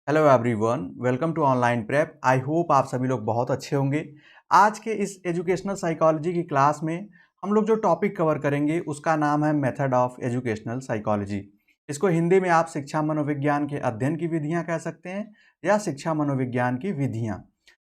Hello everyone, welcome to online prep. I hope आप सभी लोग बहुत अच्छे होंगे। आज के इस एजुकेशनल साइकोलॉजी की क्लास में हम लोग जो टॉपिक कवर करेंगे उसका नाम है मेथड ऑफ एजुकेशनल साइकोलॉजी। इसको हिंदी में आप शिक्षा मनोविज्ञान के अध्ययन की विधियां कह सकते हैं या शिक्षा मनोविज्ञान की विधियां।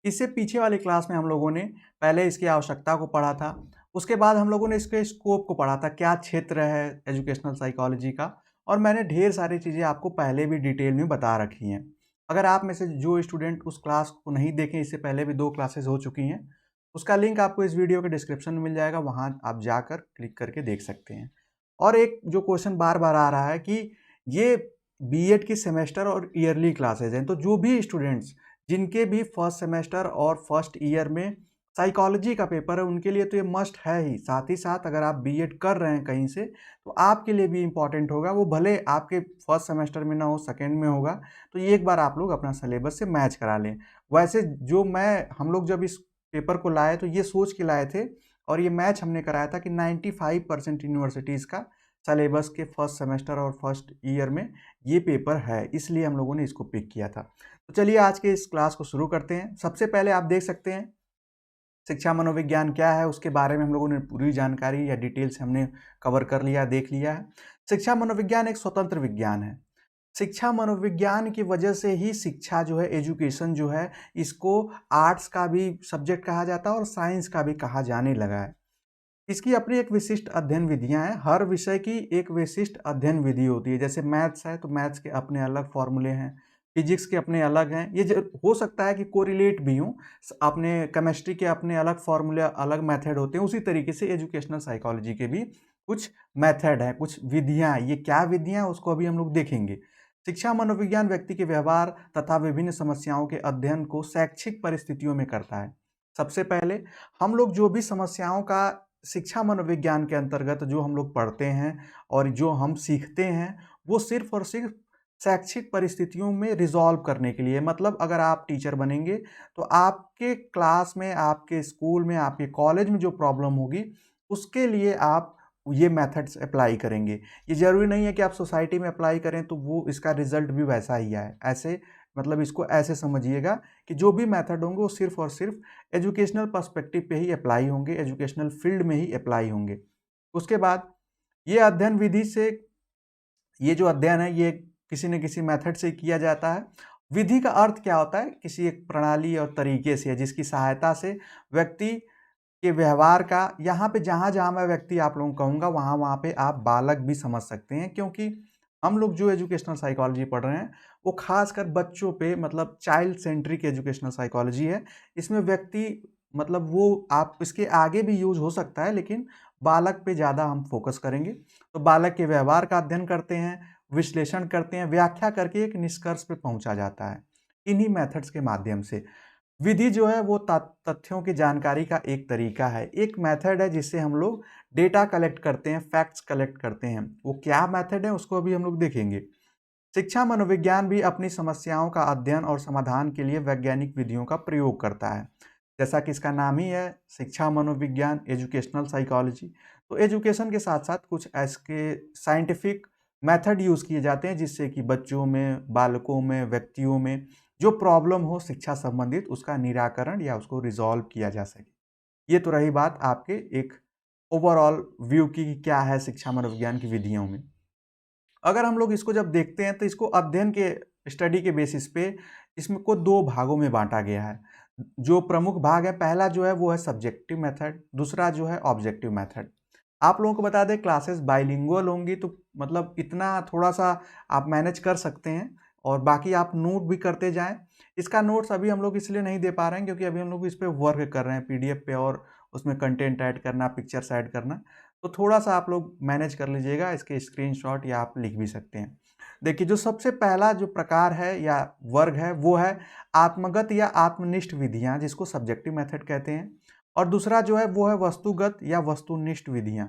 इससे पीछे वाली क्लास में हम लोगों ने पहले इसकी आवश्यकता को पढ़ा था। उसके बाद हम लोगों ने इसके स्कोप को पढ़ा था, क्या क्षेत्र है एजुकेशनल साइकोलॉजी का। और मैंने ढेर सारी चीज़ें आपको पहले भी डिटेल में बता रखी हैं। अगर आप में से जो स्टूडेंट उस क्लास को नहीं देखें, इससे पहले भी 2 क्लासेस हो चुकी हैं, उसका लिंक आपको इस वीडियो के डिस्क्रिप्शन में मिल जाएगा, वहाँ आप जाकर क्लिक करके देख सकते हैं। और एक जो क्वेश्चन बार-बार आ रहा है कि ये बीएड की सेमेस्टर और ईयरली क्लासेस हैं, तो जो भी स्टूडेंट्स जिनके भी फर्स्ट सेमेस्टर और फर्स्ट ईयर में साइकोलॉजी का पेपर है, उनके लिए तो ये मस्ट है ही। साथ ही साथ अगर आप बीएड कर रहे हैं कहीं से, तो आपके लिए भी इम्पॉर्टेंट होगा। वो भले आपके फर्स्ट सेमेस्टर में ना हो, सेकेंड में होगा, तो ये एक बार आप लोग अपना सिलेबस से मैच करा लें। वैसे जो हम लोग जब इस पेपर को लाए तो ये सोच के लाए थे और ये मैच हमने कराया था कि 95% यूनिवर्सिटीज़ का सिलेबस के फर्स्ट सेमेस्टर और फर्स्ट ईयर में ये पेपर है, इसलिए हम लोगों ने इसको पिक किया था। तो चलिए आज के इस क्लास को शुरू करते हैं। सबसे पहले आप देख सकते हैं शिक्षा मनोविज्ञान क्या है, उसके बारे में हम लोगों ने पूरी जानकारी या डिटेल से हमने कवर कर लिया, देख लिया है। शिक्षा मनोविज्ञान एक स्वतंत्र विज्ञान है। शिक्षा मनोविज्ञान की वजह से ही शिक्षा जो है, एजुकेशन जो है, इसको आर्ट्स का भी सब्जेक्ट कहा जाता है और साइंस का भी कहा जाने लगा है। इसकी अपनी एक विशिष्ट अध्ययन विधियां हैं। हर विषय की एक विशिष्ट अध्ययन विधि होती है। जैसे मैथ्स है तो मैथ्स के अपने अलग फॉर्मूले हैं, फिजिक्स के अपने अलग हैं। ये हो सकता है कि कोरिलेट भी हों। अपने केमिस्ट्री के अपने अलग फॉर्मूले, अलग मेथड होते हैं। उसी तरीके से एजुकेशनल साइकोलॉजी के भी कुछ मेथड हैं, कुछ विधियां। ये क्या विधियां, उसको अभी हम लोग देखेंगे। शिक्षा मनोविज्ञान व्यक्ति के व्यवहार तथा विभिन्न समस्याओं के अध्ययन को शैक्षिक परिस्थितियों में करता है। सबसे पहले हम लोग जो भी समस्याओं का शिक्षा मनोविज्ञान के अंतर्गत जो हम लोग पढ़ते हैं और जो हम सीखते हैं, वो सिर्फ और सिर्फ शैक्षिक परिस्थितियों में रिजॉल्व करने के लिए। मतलब अगर आप टीचर बनेंगे तो आपके क्लास में, आपके स्कूल में, आपके कॉलेज में जो प्रॉब्लम होगी, उसके लिए आप ये मेथड्स अप्लाई करेंगे। ये ज़रूरी नहीं है कि आप सोसाइटी में अप्लाई करें तो वो इसका रिजल्ट भी वैसा ही आए। ऐसे मतलब इसको ऐसे समझिएगा कि जो भी मेथड होंगे वो सिर्फ और सिर्फ एजुकेशनल पर्सपेक्टिव पे ही अप्लाई होंगे, एजुकेशनल फील्ड में ही अप्लाई होंगे। उसके बाद ये अध्ययन विधि से, ये जो अध्ययन है ये किसी न किसी मेथड से किया जाता है। विधि का अर्थ क्या होता है? किसी एक प्रणाली और तरीके से, जिसकी सहायता से व्यक्ति के व्यवहार का, यहाँ पे जहाँ-जहाँ मैं व्यक्ति आप लोगों को कहूँगा वहाँ-वहाँ पे आप बालक भी समझ सकते हैं, क्योंकि हम लोग जो एजुकेशनल साइकोलॉजी पढ़ रहे हैं वो खासकर बच्चों पे, मतलब चाइल्ड सेंट्रिक एजुकेशनल साइकोलॉजी है। इसमें व्यक्ति, मतलब वो आप इसके आगे भी यूज हो सकता है, लेकिन बालक पे ज़्यादा हम फोकस करेंगे। तो बालक के व्यवहार का अध्ययन करते हैं, विश्लेषण करते हैं, व्याख्या करके एक निष्कर्ष पे पहुंचा जाता है इन्हीं मेथड्स के माध्यम से। विधि जो है वो तथ्यों की जानकारी का एक तरीका है, एक मेथड है जिससे हम लोग डेटा कलेक्ट करते हैं, फैक्ट्स कलेक्ट करते हैं। वो क्या मेथड है उसको अभी हम लोग देखेंगे। शिक्षा मनोविज्ञान भी अपनी समस्याओं का अध्ययन और समाधान के लिए वैज्ञानिक विधियों का प्रयोग करता है। जैसा कि इसका नाम ही है, शिक्षा मनोविज्ञान, एजुकेशनल साइकोलॉजी। तो एजुकेशन के साथ साथ कुछ ऐसे साइंटिफिक मेथड यूज़ किए जाते हैं जिससे कि बच्चों में, बालकों में, व्यक्तियों में जो प्रॉब्लम हो शिक्षा संबंधित, उसका निराकरण या उसको रिजॉल्व किया जा सके। ये तो रही बात आपके एक ओवरऑल व्यू की कि क्या है शिक्षा मनोविज्ञान की विधियों में। अगर हम लोग इसको जब देखते हैं तो इसको अध्ययन के, स्टडी के बेसिस पे इसमें को 2 भागों में बांटा गया है। जो प्रमुख भाग है, पहला जो है वो है सब्जेक्टिव मेथड, दूसरा जो है ऑब्जेक्टिव मेथड। आप लोगों को बता दें क्लासेस बाइलिंगुअल होंगी, तो मतलब इतना थोड़ा-सा आप मैनेज कर सकते हैं और बाकी आप नोट भी करते जाएँ। इसका नोट्स अभी हम लोग इसलिए नहीं दे पा रहे हैं क्योंकि अभी हम लोग इस पे वर्क कर रहे हैं पीडीएफ पे, और उसमें कंटेंट ऐड करना, पिक्चर्स ऐड करना। तो थोड़ा-सा आप लोग मैनेज कर लीजिएगा, इसके स्क्रीनशॉट या आप लिख भी सकते हैं। देखिए, जो सबसे पहला जो प्रकार है या वर्ग है वो है आत्मगत या आत्मनिष्ठ विधियाँ, जिसको सब्जेक्टिव मेथड कहते हैं। और दूसरा जो है वो है वस्तुगत या वस्तुनिष्ठ विधियाँ।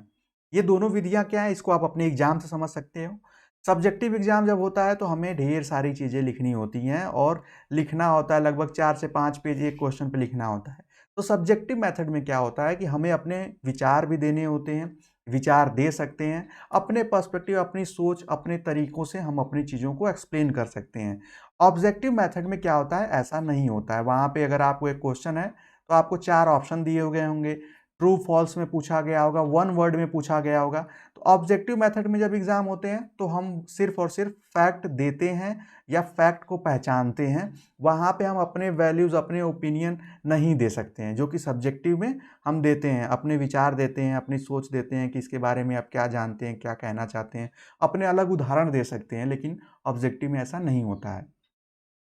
ये दोनों विधियाँ क्या है, इसको आप अपने एग्जाम से समझ सकते हो। सब्जेक्टिव एग्जाम जब होता है तो हमें ढेर सारी चीज़ें लिखनी होती हैं और लिखना होता है, लगभग 4 से 5 पेज एक क्वेश्चन पे लिखना होता है। तो सब्जेक्टिव मेथड में क्या होता है कि हमें अपने विचार भी देने होते हैं, विचार दे सकते हैं, अपने पर्सपेक्टिव, अपनी सोच, अपने तरीकों से हम अपनी चीज़ों को एक्सप्लेन कर सकते हैं। ऑब्जेक्टिव मेथड में क्या होता है, ऐसा नहीं होता है। वहाँ पे अगर आपको एक क्वेश्चन है तो आपको 4 ऑप्शन दिए गए होंगे, ट्रू फॉल्स में पूछा गया होगा, वन वर्ड में पूछा गया होगा। तो ऑब्जेक्टिव मेथड में जब एग्जाम होते हैं तो हम सिर्फ और सिर्फ फैक्ट देते हैं या फैक्ट को पहचानते हैं। वहाँ पे हम अपने वैल्यूज़, अपने ओपिनियन नहीं दे सकते हैं, जो कि सब्जेक्टिव में हम देते हैं, अपने विचार देते हैं, अपनी सोच देते हैं कि इसके बारे में आप क्या जानते हैं, क्या कहना चाहते हैं, अपने अलग उदाहरण दे सकते हैं। लेकिन ऑब्जेक्टिव में ऐसा नहीं होता है।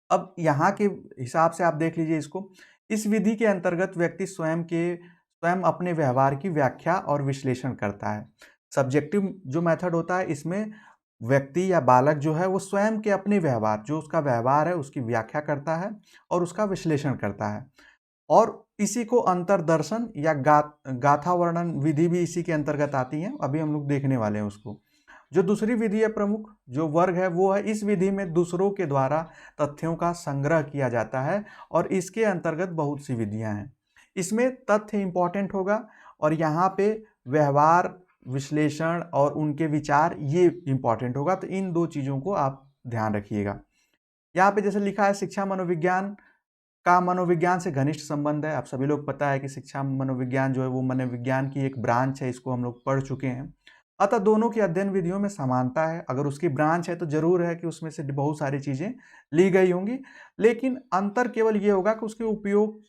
अब यहाँ के हिसाब से आप देख लीजिए इसको। इस विधि के अंतर्गत व्यक्ति स्वयं अपने व्यवहार की व्याख्या और विश्लेषण करता है। सब्जेक्टिव जो मेथड होता है, इसमें व्यक्ति या बालक जो है वो स्वयं के अपने व्यवहार, जो उसका व्यवहार है उसकी व्याख्या करता है और उसका विश्लेषण करता है। और इसी को अंतर्दर्शन या गाथा वर्णन विधि भी इसी के अंतर्गत आती है। अभी हम लोग देखने वाले हैं उसको। जो दूसरी विधि है, प्रमुख जो वर्ग है वो है, इस विधि में दूसरों के द्वारा तथ्यों का संग्रह किया जाता है और इसके अंतर्गत बहुत सी विधियां हैं। इसमें तथ्य इंपॉर्टेंट होगा और यहाँ पे व्यवहार, विश्लेषण और उनके विचार ये इंपॉर्टेंट होगा। तो इन दो चीज़ों को आप ध्यान रखिएगा। यहाँ पे जैसे लिखा है, शिक्षा मनोविज्ञान का मनोविज्ञान से घनिष्ठ संबंध है। आप सभी लोग पता है कि शिक्षा मनोविज्ञान जो है वो मनोविज्ञान की एक ब्रांच है, इसको हम लोग पढ़ चुके हैं। अतः दोनों की अध्ययन विधियों में समानता है। अगर उसकी ब्रांच है तो जरूर है कि उसमें से बहुत सारी चीजें ली गई होंगी, लेकिन अंतर केवल ये होगा कि उसके उपयोग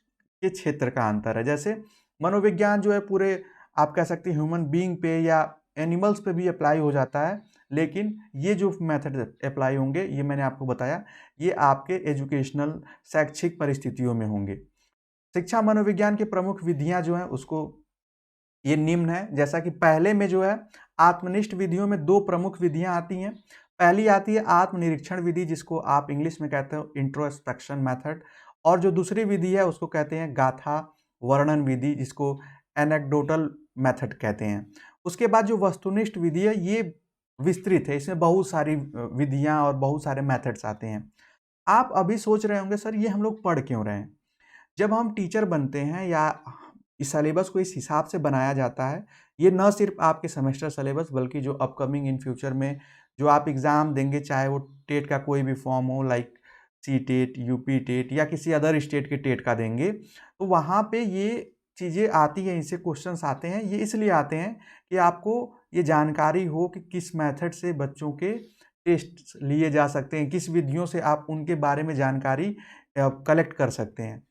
के क्षेत्र का अंतर है। जैसे मनोविज्ञान जो है पूरे आप कह सकते हैं ह्यूमन बीइंग पे या एनिमल्स पे भी अप्लाई हो जाता है, लेकिन ये जो मेथड अप्लाई होंगे ये मैंने आपको बताया, ये आपके एजुकेशनल शैक्षिक परिस्थितियों में होंगे। शिक्षा मनोविज्ञान की प्रमुख विधियां जो हैं उसको ये निम्न है। जैसा कि पहले में जो है आत्मनिष्ठ विधियों में दो प्रमुख विधियां आती हैं। पहली आती है आत्मनिरीक्षण विधि, जिसको आप इंग्लिश में कहते हो इंट्रोस्पेक्शन मेथड, और जो दूसरी विधि है उसको कहते हैं गाथा वर्णन विधि, जिसको एनेक्डोटल मेथड कहते हैं। उसके बाद जो वस्तुनिष्ठ विधि है ये विस्तृत है, इसमें बहुत सारी विधियां और बहुत सारे मेथड्स आते हैं। आप अभी सोच रहे होंगे सर ये हम लोग पढ़ क्यों रहे हैं। जब हम टीचर बनते हैं या इस सिलेबस को इस हिसाब से बनाया जाता है, ये न सिर्फ आपके सेमेस्टर सिलेबस बल्कि जो अपकमिंग इन फ्यूचर में जो आप एग्ज़ाम देंगे, चाहे वो टेट का कोई भी फॉर्म हो, like C TET, UP TET या किसी अदर स्टेट के टेट का देंगे, तो वहाँ पे ये चीज़ें आती हैं, इनसे क्वेश्चंस आते हैं। ये इसलिए आते हैं कि आपको ये जानकारी हो कि किस मेथड से बच्चों के टेस्ट लिए जा सकते हैं, किस विधियों से आप उनके बारे में जानकारी कलेक्ट कर सकते हैं।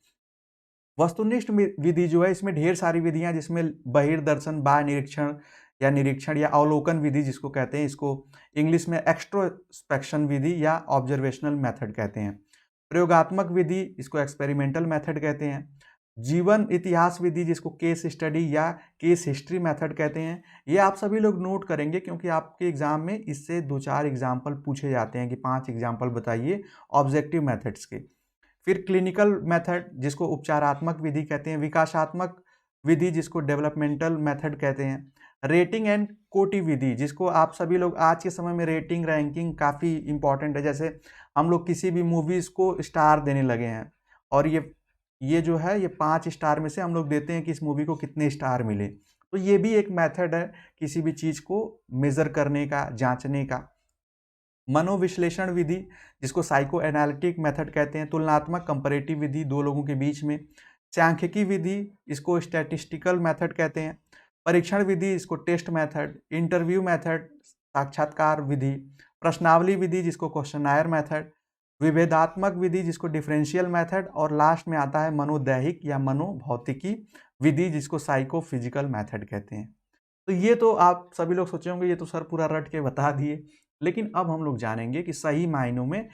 वस्तुनिष्ठ विधि जो है इसमें ढेर सारी विधियां, जिसमें बहिर्दर्शन, बाह्य निरीक्षण या निरीक्षण या अवलोकन विधि जिसको कहते हैं, इसको इंग्लिश में एक्सट्रोस्पेक्शन विधि या ऑब्जर्वेशनल मेथड कहते हैं। प्रयोगात्मक विधि इसको एक्सपेरिमेंटल मेथड कहते हैं। जीवन इतिहास विधि जिसको केस स्टडी या केस हिस्ट्री मेथड कहते हैं। ये आप सभी लोग नोट करेंगे क्योंकि आपके एग्जाम में इससे 2-4 एग्जाम्पल पूछे जाते हैं कि 5 एग्जाम्पल बताइए ऑब्जेक्टिव मेथड्स के। फिर क्लिनिकल मेथड जिसको उपचारात्मक विधि कहते हैं, विकासात्मक विधि जिसको डेवलपमेंटल मेथड कहते हैं, रेटिंग एंड कोटि विधि जिसको आप सभी लोग आज के समय में रेटिंग रैंकिंग काफ़ी इंपॉर्टेंट है। जैसे हम लोग किसी भी मूवीज़ को स्टार देने लगे हैं और ये जो है ये 5 स्टार में से हम लोग देते हैं कि इस मूवी को कितने स्टार मिले। तो ये भी एक मेथड है किसी भी चीज़ को मेज़र करने का, जांचने का। मनोविश्लेषण विधि जिसको साइको एनालिटिक मेथड कहते हैं, तुलनात्मक कंपैरेटिव विधि दो लोगों के बीच में, सांख्यिकी विधि इसको स्टैटिस्टिकल मेथड कहते हैं, परीक्षण विधि इसको टेस्ट मेथड, इंटरव्यू मेथड साक्षात्कार विधि, प्रश्नावली विधि जिसको क्वेश्चनायर मेथड, विभेदात्मक विधि जिसको डिफरेंशियल मेथड, और लास्ट में आता है मनोदैहिक या मनोभौतिकी विधि जिसको साइकोफिजिकल मेथड कहते हैं। तो ये तो आप सभी लोग सोचे होंगे ये तो सर पूरा रट के बता दिए, लेकिन अब हम लोग जानेंगे कि सही मायनों में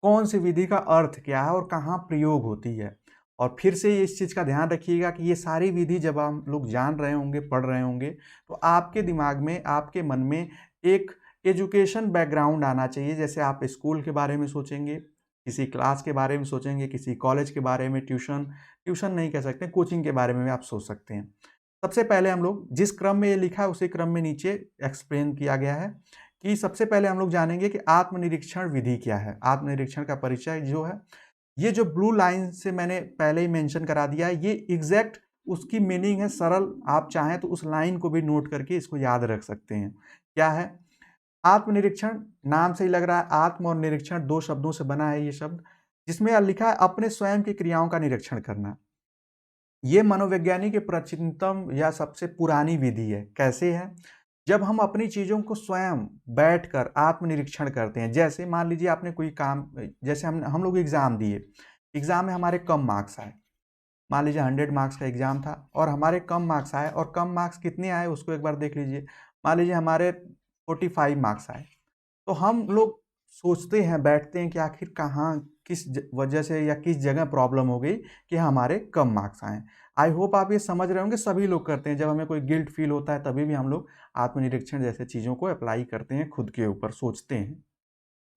कौन सी विधि का अर्थ क्या है और कहाँ प्रयोग होती है। और फिर से इस चीज़ का ध्यान रखिएगा कि ये सारी विधि जब हम लोग जान रहे होंगे, पढ़ रहे होंगे, तो आपके दिमाग में, आपके मन में एक एजुकेशन बैकग्राउंड आना चाहिए। जैसे आप स्कूल के बारे में सोचेंगे, किसी क्लास के बारे में सोचेंगे, किसी कॉलेज के बारे में, ट्यूशन नहीं कह सकते, कोचिंग के बारे में भी आप सोच सकते हैं। सबसे पहले हम लोग जिस क्रम में ये लिखा है उसी क्रम में नीचे एक्सप्लेन किया गया है कि सबसे पहले हम लोग जानेंगे कि आत्मनिरीक्षण विधि क्या है। आत्मनिरीक्षण का परिचय जो है, ये जो ब्लू लाइन से मैंने पहले ही मेंशन करा दिया है, ये एग्जैक्ट उसकी मीनिंग है। सरल, आप चाहें तो उस लाइन को भी नोट करके इसको याद रख सकते हैं। क्या है? आत्मनिरीक्षण नाम से ही लग रहा है, आत्म और निरीक्षण 2 शब्दों से बना है ये शब्द, जिसमें लिखा है अपने स्वयं की क्रियाओं का निरीक्षण करना। ये मनोविज्ञानी की प्राचीनतम या सबसे पुरानी विधि है। कैसे है? जब हम अपनी चीज़ों को स्वयं बैठकर आत्मनिरीक्षण करते हैं। जैसे मान लीजिए आपने कोई काम, जैसे हम लोग एग्ज़ाम दिए, एग्ज़ाम में हमारे कम मार्क्स आए। मान लीजिए 100 मार्क्स का एग्ज़ाम था और हमारे कम मार्क्स आए, और कम मार्क्स कितने आए उसको एक बार देख लीजिए। मान लीजिए हमारे 45 मार्क्स आए। तो हम लोग सोचते हैं, बैठते हैं कि आखिर कहाँ, किस वजह से या किस जगह प्रॉब्लम हो गई कि हमारे कम मार्क्स आए। आई होप आप ये समझ रहे होंगे, सभी लोग करते हैं। जब हमें कोई गिल्ट फील होता है तभी भी हम लोग आत्मनिरीक्षण जैसे चीज़ों को अप्लाई करते हैं, खुद के ऊपर सोचते हैं।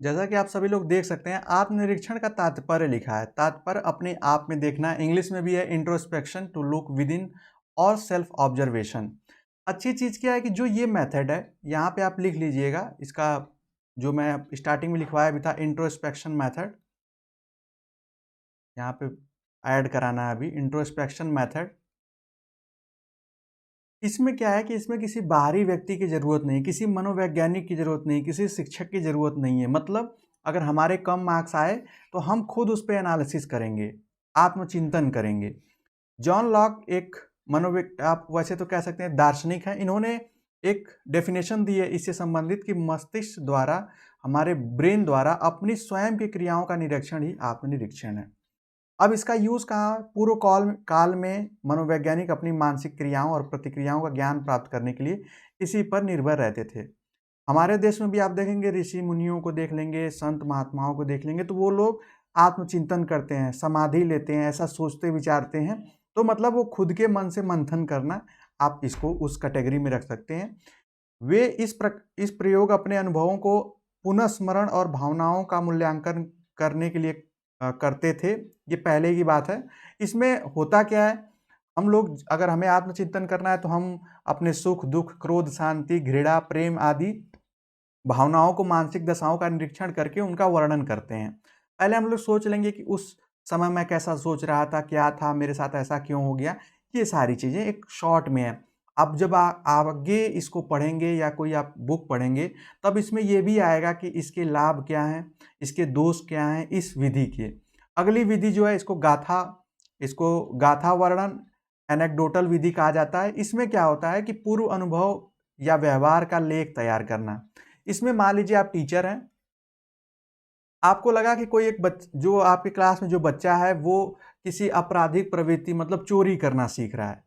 जैसा कि आप सभी लोग देख सकते हैं, आत्मनिरीक्षण का तात्पर्य लिखा है। तात्पर्य अपने आप में देखना, इंग्लिश में भी है introspection to look within और सेल्फ ऑब्जर्वेशन। अच्छी चीज़ क्या है कि जो ये मेथड है, यहाँ पे आप लिख लीजिएगा इसका, जो मैं स्टार्टिंग में लिखवाया भी था, इंट्रोस्पेक्शन मेथड, यहाँ पे ऐड कराना है अभी, इंट्रोस्पेक्शन मेथड। इसमें क्या है कि इसमें किसी बाहरी व्यक्ति की ज़रूरत नहीं, किसी मनोवैज्ञानिक की ज़रूरत नहीं, किसी शिक्षक की ज़रूरत नहीं है। मतलब अगर हमारे कम मार्क्स आए तो हम खुद उस पे एनालिसिस करेंगे, आत्मचिंतन करेंगे। जॉन लॉक एक आप वैसे तो कह सकते हैं दार्शनिक हैं। इन्होंने एक डेफिनेशन दी है इससे संबंधित कि मस्तिष्क द्वारा, हमारे ब्रेन द्वारा अपनी स्वयं की क्रियाओं का निरीक्षण ही आत्मनिरीक्षण है। अब इसका यूज़ कहाँ? पूर्व काल में मनोवैज्ञानिक अपनी मानसिक क्रियाओं और प्रतिक्रियाओं का ज्ञान प्राप्त करने के लिए इसी पर निर्भर रहते थे। हमारे देश में भी आप देखेंगे, ऋषि मुनियों को देख लेंगे, संत महात्माओं को देख लेंगे, तो वो लोग आत्मचिंतन करते हैं, समाधि लेते हैं, ऐसा सोचते विचारते हैं। तो मतलब वो खुद के मन से मंथन करना, आप इसको उस कैटेगरी में रख सकते हैं। वे इस प्रयोग अपने अनुभवों को पुनः स्मरण और भावनाओं का मूल्यांकन करने के लिए करते थे। ये पहले की बात है। इसमें होता क्या है, हम लोग, अगर हमें आत्मचिंतन करना है तो हम अपने सुख, दुख, क्रोध, शांति, घृणा, प्रेम आदि भावनाओं को, मानसिक दशाओं का निरीक्षण करके उनका वर्णन करते हैं। पहले हम लोग सोच लेंगे कि उस समय मैं कैसा सोच रहा था, क्या था, मेरे साथ ऐसा क्यों हो गया। ये सारी चीज़ें एक शॉर्ट में है। अब जब आगे इसको पढ़ेंगे या कोई आप बुक पढ़ेंगे, तब इसमें ये भी आएगा कि इसके लाभ क्या हैं, इसके दोष क्या हैं इस विधि के। अगली विधि जो है, इसको गाथा वर्णन, एनेक्डोटल विधि कहा जाता है। इसमें क्या होता है कि पूर्व अनुभव या व्यवहार का लेख तैयार करना। इसमें मान लीजिए आप टीचर हैं, आपको लगा कि कोई एक जो आपकी क्लास में जो बच्चा है वो किसी आपराधिक प्रवृत्ति, मतलब चोरी करना सीख रहा है,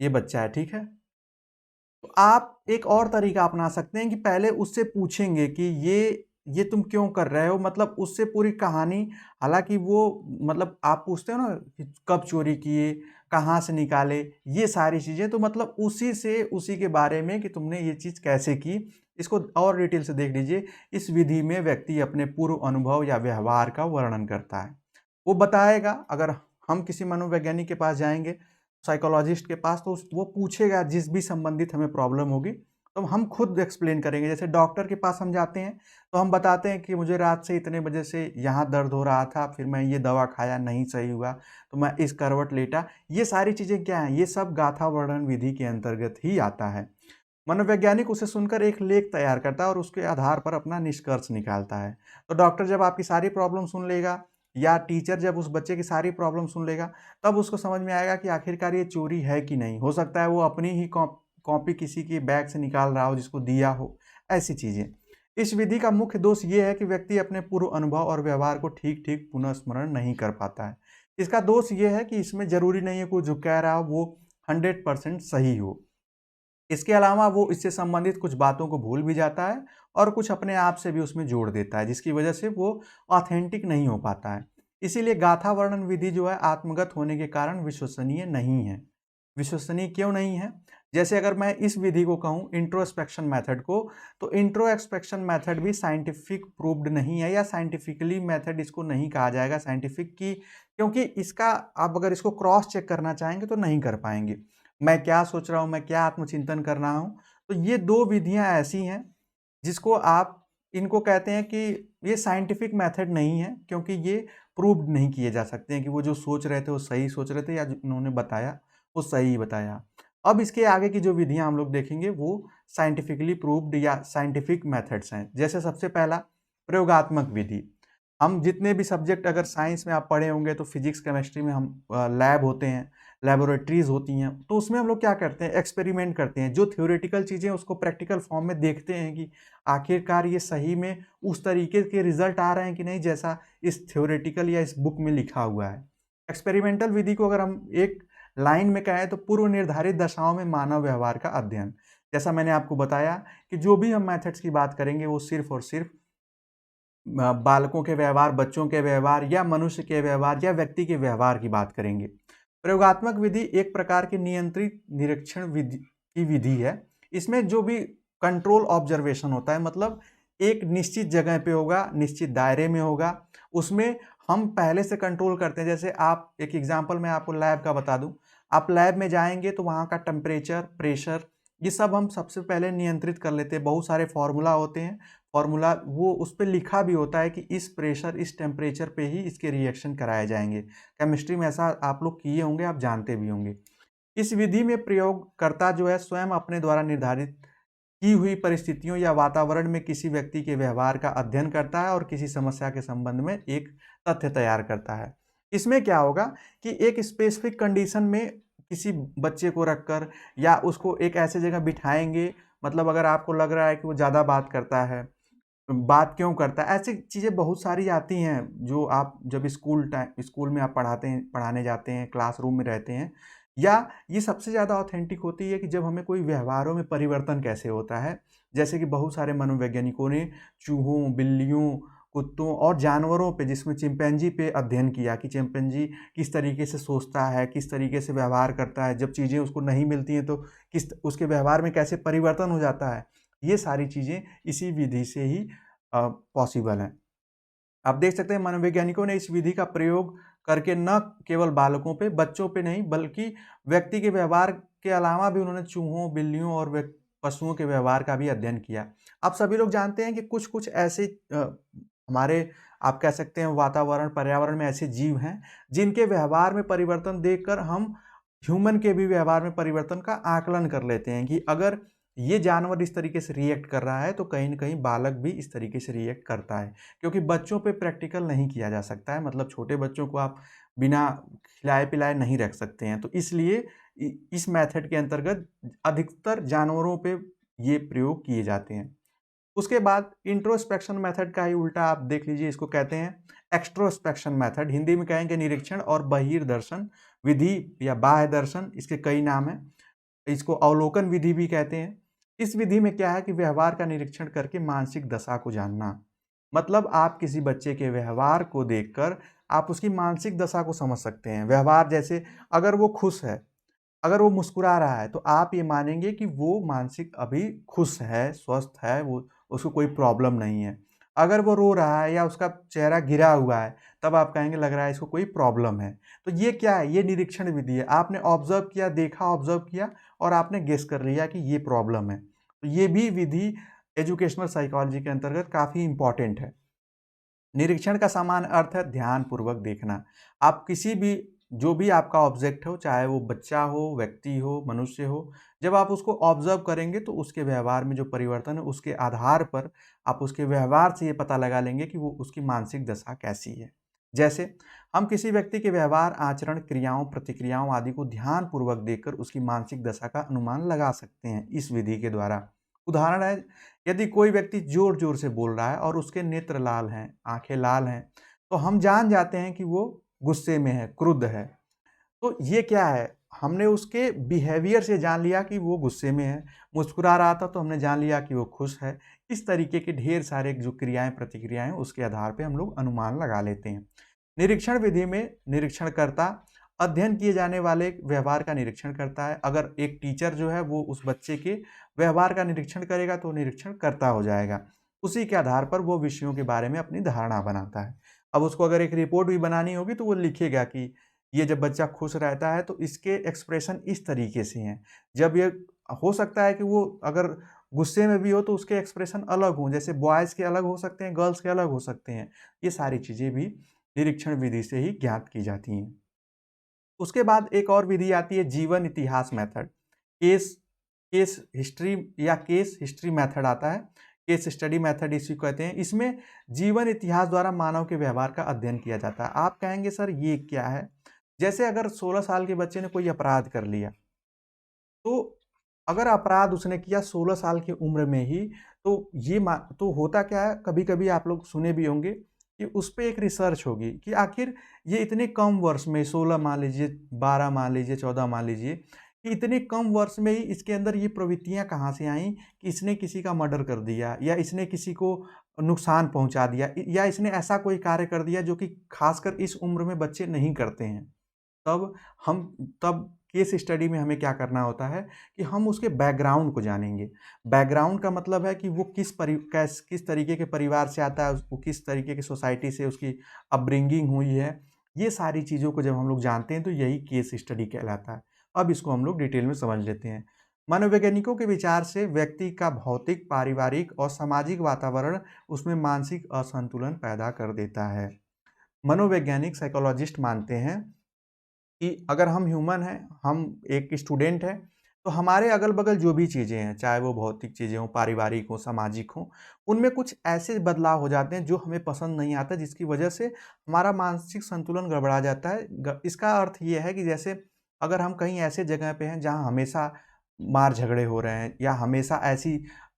ये बच्चा है, ठीक है। तो आप एक और तरीका अपना सकते हैं कि पहले उससे पूछेंगे कि ये तुम क्यों कर रहे हो, मतलब उससे पूरी कहानी। हालांकि वो, मतलब आप पूछते हो ना कि कब चोरी किए, कहाँ से निकाले, ये सारी चीज़ें, तो मतलब उसी के बारे में कि तुमने ये चीज़ कैसे की, इसको और डिटेल से देख लीजिए। इस विधि में व्यक्ति अपने पूर्व अनुभव या व्यवहार का वर्णन करता है, वो बताएगा। अगर हम किसी मनोवैज्ञानिक के पास जाएंगे, साइकोलॉजिस्ट के पास, तो वो पूछेगा जिस भी संबंधित हमें प्रॉब्लम होगी, तो हम खुद एक्सप्लेन करेंगे। जैसे डॉक्टर के पास हम जाते हैं तो हम बताते हैं कि मुझे रात से इतने बजे से यहाँ दर्द हो रहा था, फिर मैं ये दवा खाया, नहीं सही हुआ, तो मैं इस करवट लेटा। ये सारी चीज़ें क्या हैं? ये सब गाथा वर्णन विधि के अंतर्गत ही आता है। मनोवैज्ञानिक उसे सुनकर एक लेख तैयार करता है और उसके आधार पर अपना निष्कर्ष निकालता है। तो डॉक्टर जब आपकी सारी प्रॉब्लम सुन लेगा, या टीचर जब उस बच्चे की सारी प्रॉब्लम सुन लेगा, तब उसको समझ में आएगा कि आखिरकार ये चोरी है कि नहीं। हो सकता है वो अपनी ही कॉपी किसी की बैग से निकाल रहा हो जिसको दिया हो, ऐसी चीज़ें। इस विधि का मुख्य दोष ये है कि व्यक्ति अपने पूर्व अनुभव और व्यवहार को ठीक ठीक पुनः स्मरण नहीं कर पाता है। इसका दोष ये है कि इसमें ज़रूरी नहीं है कोई जो कह रहा हो वो 100% सही हो। इसके अलावा वो इससे संबंधित कुछ बातों को भूल भी जाता है और कुछ अपने आप से भी उसमें जोड़ देता है, जिसकी वजह से वो ऑथेंटिक नहीं हो पाता है। इसीलिए गाथा वर्णन विधि जो है, आत्मगत होने के कारण विश्वसनीय नहीं है। विश्वसनीय क्यों नहीं है? जैसे अगर मैं इस विधि को कहूँ, इंट्रोस्पेक्शन मेथड को, तो इंट्रोस्पेक्शन मेथड भी साइंटिफिक प्रूव्ड नहीं है, या साइंटिफिकली मेथड इसको नहीं कहा जाएगा साइंटिफिक की, क्योंकि इसका आप अगर इसको क्रॉस चेक करना चाहेंगे तो नहीं कर पाएंगे। मैं क्या सोच रहा हूँ, मैं क्या आत्मचिंतन कर रहा हूँ, तो ये दो विधियाँ ऐसी हैं जिसको आप, इनको कहते हैं कि ये साइंटिफिक मेथड नहीं है, क्योंकि ये प्रूव्ड नहीं किए जा सकते हैं कि वो जो सोच रहे थे वो सही सोच रहे थे, या जो उन्होंने बताया वो सही बताया। अब इसके आगे की जो विधियां हम लोग देखेंगे वो साइंटिफिकली प्रूव्ड या साइंटिफिक मेथड्स हैं। जैसे सबसे पहला प्रयोगात्मक विधि। हम जितने भी सब्जेक्ट अगर साइंस में आप पढ़े होंगे तो फिजिक्स केमिस्ट्री में हम लैब होते हैं, लेबोरेटरीज होती हैं, तो उसमें हम लोग क्या करते हैं, एक्सपेरिमेंट करते हैं। जो थ्योरेटिकल चीज़ें उसको प्रैक्टिकल फॉर्म में देखते हैं कि आखिरकार ये सही में उस तरीके के रिजल्ट आ रहे हैं कि नहीं जैसा इस थ्योरेटिकल या इस बुक में लिखा हुआ है। एक्सपेरिमेंटल विधि को अगर हम एक लाइन में कहें तो पूर्व निर्धारित दशाओं में मानव व्यवहार का अध्ययन। जैसा मैंने आपको बताया कि जो भी हम मेथड्स की बात करेंगे वो सिर्फ और सिर्फ बालकों के व्यवहार, बच्चों के व्यवहार या मनुष्य के व्यवहार या व्यक्ति के व्यवहार की बात करेंगे। प्रयोगात्मक विधि एक प्रकार की नियंत्रित निरीक्षण विधि की विधि है। इसमें जो भी कंट्रोल ऑब्जर्वेशन होता है, मतलब एक निश्चित जगह पे होगा, निश्चित दायरे में होगा, उसमें हम पहले से कंट्रोल करते हैं। जैसे आप एक एग्जांपल मैं आपको लैब का बता दूं, आप लैब में जाएंगे तो वहाँ का टेम्परेचर, प्रेशर, ये सब हम सबसे पहले नियंत्रित कर लेते हैं। बहुत सारे फॉर्मूला होते हैं, फॉर्मूला वो उस पर लिखा भी होता है कि इस प्रेशर, इस टेम्परेचर पे ही इसके रिएक्शन कराए जाएंगे। केमिस्ट्री में ऐसा आप लोग किए होंगे, आप जानते भी होंगे। इस विधि में प्रयोगकर्ता जो है स्वयं अपने द्वारा निर्धारित की हुई परिस्थितियों या वातावरण में किसी व्यक्ति के व्यवहार का अध्ययन करता है और किसी समस्या के संबंध में एक तथ्य तैयार करता है। इसमें क्या होगा कि एक स्पेसिफिक कंडीशन में किसी बच्चे को रखकर या उसको एक ऐसे जगह बिठाएंगे, मतलब अगर आपको लग रहा है कि वो ज़्यादा बात करता है, बात क्यों करता है, ऐसी चीज़ें बहुत सारी आती हैं जो आप जब स्कूल में आप पढ़ाने जाते हैं, क्लासरूम में रहते हैं। या ये सबसे ज़्यादा ऑथेंटिक होती है कि जब हमें कोई व्यवहारों में परिवर्तन कैसे होता है। जैसे कि बहुत सारे मनोवैज्ञानिकों ने चूहों, बिल्लियों, कुत्तों और जानवरों पे, जिसमें चिंपैंजी पे अध्ययन किया कि चिंपैंजी किस तरीके से सोचता है, किस तरीके से व्यवहार करता है, जब चीज़ें उसको नहीं मिलती हैं तो किस उसके व्यवहार में कैसे परिवर्तन हो जाता है। ये सारी चीज़ें इसी विधि से ही पॉसिबल हैं। आप देख सकते हैं मनोवैज्ञानिकों ने इस विधि का प्रयोग करके न केवल बालकों पे, बच्चों पे नहीं बल्कि व्यक्ति के व्यवहार के अलावा भी उन्होंने चूहों, बिल्लियों और पशुओं के व्यवहार का भी अध्ययन किया। आप सभी लोग जानते हैं कि कुछ-कुछ ऐसे हमारे आप कह सकते हैं वातावरण, पर्यावरण में ऐसे जीव हैं जिनके व्यवहार में परिवर्तन देखकर हम ह्यूमन के भी व्यवहार में परिवर्तन का आकलन कर लेते हैं कि अगर ये जानवर इस तरीके से रिएक्ट कर रहा है तो कहीं न कहीं बालक भी इस तरीके से रिएक्ट करता है। क्योंकि बच्चों पे प्रैक्टिकल नहीं किया जा सकता है, मतलब छोटे बच्चों को आप बिना खिलाए-पिलाए नहीं रख सकते हैं। तो इसलिए इस मेथड के अंतर्गत अधिकतर जानवरों पे ये प्रयोग किए जाते हैं। उसके बाद इंट्रोस्पेक्शन मेथड का ही उल्टा आप देख लीजिए, इसको कहते हैं एक्सट्रोस्पेक्शन मेथड। हिंदी में कहेंगे निरीक्षण और बहिर्दर्शन विधि या बाह्य दर्शन, इसके कई नाम हैं। इसको अवलोकन विधि भी कहते हैं। इस विधि में क्या है कि व्यवहार का निरीक्षण करके मानसिक दशा को जानना। मतलब आप किसी बच्चे के व्यवहार को देखकर आप उसकी मानसिक दशा को समझ सकते हैं। व्यवहार जैसे अगर वो खुश है, अगर वो मुस्कुरा रहा है तो आप ये मानेंगे कि वो मानसिक अभी खुश है, स्वस्थ है, वो उसको कोई प्रॉब्लम नहीं है। अगर वो रो रहा है या उसका चेहरा गिरा हुआ है, तब आप कहेंगे लग रहा है इसको कोई प्रॉब्लम है। तो ये क्या है? ये निरीक्षण विधि है। आपने ऑब्ज़र्व किया, देखा, ऑब्ज़र्व किया और आपने गेस कर लिया कि ये प्रॉब्लम है। तो ये भी विधि एजुकेशनल साइकोलॉजी के अंतर्गत काफ़ी इम्पोर्टेंट है। निरीक्षण का सामान्य अर्थ है ध्यानपूर्वक देखना। आप किसी भी जो भी आपका ऑब्जेक्ट हो, चाहे वो बच्चा हो, व्यक्ति हो, मनुष्य हो, जब आप उसको ऑब्जर्व करेंगे तो उसके व्यवहार में जो परिवर्तन है उसके आधार पर आप उसके व्यवहार से ये पता लगा लेंगे कि वो उसकी मानसिक दशा कैसी है। जैसे हम किसी व्यक्ति के व्यवहार, आचरण, क्रियाओं, प्रतिक्रियाओं आदि को ध्यानपूर्वक देखकर उसकी मानसिक दशा का अनुमान लगा सकते हैं इस विधि के द्वारा। उदाहरण है, यदि कोई व्यक्ति जोर-जोर से बोल रहा है और उसके नेत्र लाल हैं, आँखें लाल हैं, तो हम जान जाते हैं कि वो गुस्से में है, क्रुद्ध है। तो ये क्या है? हमने उसके बिहेवियर से जान लिया कि वो गुस्से में है। मुस्कुरा रहा था तो हमने जान लिया कि वो खुश है। इस तरीके के ढेर सारे जो क्रियाएँ, प्रतिक्रियाएँ उसके आधार पे हम लोग अनुमान लगा लेते हैं। निरीक्षण विधि में निरीक्षणकर्ता अध्ययन किए जाने वाले व्यवहार का निरीक्षण करता है। अगर एक टीचर जो है वो उस बच्चे के व्यवहार का निरीक्षण करेगा तो निरीक्षणकर्ता हो जाएगा। उसी के आधार पर वो विषयों के बारे में अपनी धारणा बनाता है। अब उसको अगर एक रिपोर्ट भी बनानी होगी तो वो लिखेगा कि ये जब बच्चा खुश रहता है तो इसके एक्सप्रेशन इस तरीके से हैं। जब ये हो सकता है कि वो अगर गुस्से में भी हो तो उसके एक्सप्रेशन अलग हों, जैसे बॉयज़ के अलग हो सकते हैं, गर्ल्स के अलग हो सकते हैं। ये सारी चीज़ें भी निरीक्षण विधि से ही ज्ञात की जाती हैं। उसके बाद एक और विधि आती है जीवन इतिहास मेथड। केस केस हिस्ट्री या केस हिस्ट्री मेथड आता है, केस स्टडी मेथड इसी को कहते हैं। इसमें जीवन इतिहास द्वारा मानव के व्यवहार का अध्ययन किया जाता है। आप कहेंगे सर ये क्या है? जैसे अगर 16 साल के बच्चे ने कोई अपराध कर लिया, तो अगर अपराध उसने किया 16 साल की उम्र में ही, तो तो होता क्या है, कभी-कभी आप लोग सुने भी होंगे कि उस पे एक रिसर्च होगी कि आखिर ये इतने कम वर्ष में 16 मान लीजिए, 12 मान लीजिए, 14 मान लीजिए, कि इतने कम वर्ष में ही इसके अंदर ये प्रवृत्तियाँ कहाँ से आईं कि इसने किसी का मर्डर कर दिया या इसने किसी को नुकसान पहुँचा दिया या इसने ऐसा कोई कार्य कर दिया जो कि खासकर इस उम्र में बच्चे नहीं करते हैं। तब हम तब केस स्टडी में हमें क्या करना होता है कि हम उसके बैकग्राउंड को जानेंगे। बैकग्राउंड का मतलब है कि वो किस तरीके के परिवार से आता है, वो किस तरीके की सोसाइटी से उसकी अपब्रिंगिंग हुई है। ये सारी चीज़ों को जब हम लोग जानते हैं तो यही केस स्टडी कहलाता है। अब इसको हम लोग डिटेल में समझ लेते हैं। मनोवैज्ञानिकों के विचार से व्यक्ति का भौतिक, पारिवारिक और सामाजिक वातावरण उसमें मानसिक असंतुलन पैदा कर देता है। मनोवैज्ञानिक साइकोलॉजिस्ट मानते हैं कि अगर हम ह्यूमन हैं, हम एक स्टूडेंट हैं, तो हमारे अगल-बगल जो भी चीज़ें हैं, चाहे वो भौतिक चीज़ें हों, पारिवारिक हों, सामाजिक हों, उनमें कुछ ऐसे बदलाव हो जाते हैं जो हमें पसंद नहीं आता, जिसकी वजह से हमारा मानसिक संतुलन गड़बड़ा जाता है। इसका अर्थ ये है कि जैसे अगर हम कहीं ऐसे जगह पे हैं जहाँ हमेशा मार-झगड़े हो रहे हैं या हमेशा ऐसी